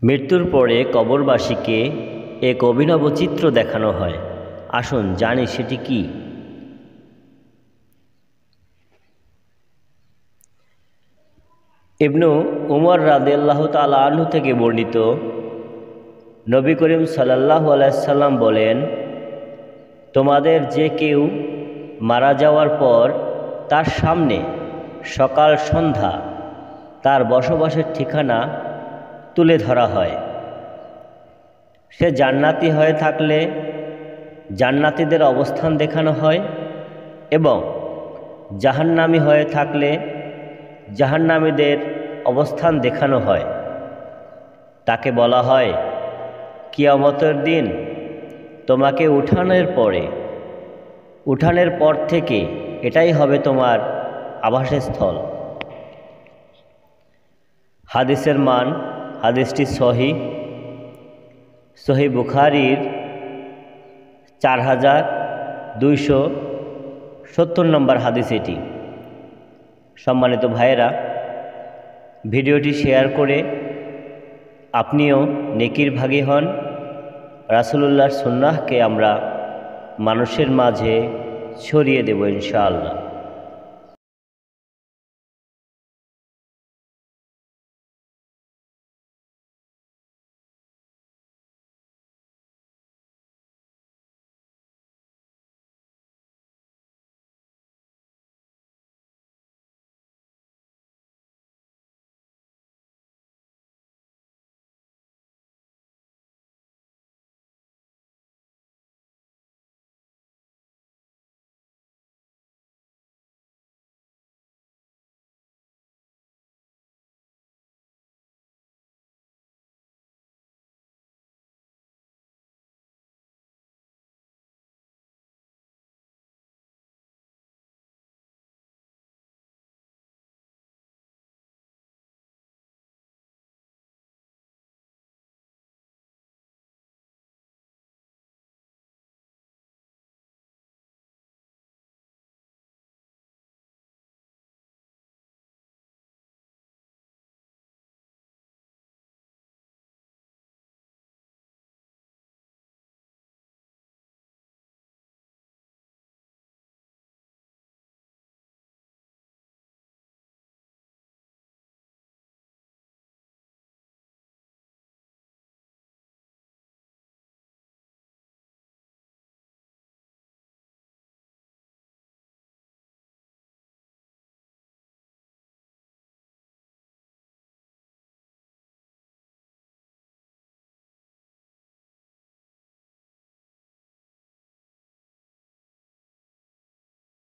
মৃত্যুর পরে কবরবাসীকে এক অভিনব চিত্র দেখানো হয়। আসুন জানি সেটি কি। ইবনু উমর রাদিয়াল্লাহু তাআলা আনহু থেকে বর্ণিত, নবী করিম সাল্লাল্লাহু আলাইহি সাল্লাম বলেন, তোমাদের যে কেউ মারা যাওয়ার পর তার সামনে সকাল সন্ধ্যা তার বসবাসের ঠিকানা তুলে ধরা হয়। সে জান্নাতি হয়ে থাকলে জান্নাতীদের অবস্থান দেখানো হয় এবং জাহান্নামী হয়ে থাকলে জাহান্নামীদের অবস্থান দেখানো হয়। তাকে বলা হয়, কিয়ামতের দিন তোমাকে উঠানের পর থেকে এটাই হবে তোমার আবাসস্থল। হাদিসের মান, হাদিসটি সহি বুখারীর 4270 নম্বর হাদিস এটি। সম্মানিত ভাইয়েরা, ভিডিওটি শেয়ার করে আপনিও নেকির ভাগী হন। রাসূলুল্লাহর সুন্নাহকে আমরা মানুষের মাঝে ছড়িয়ে দেব ইনশাআল্লাহ।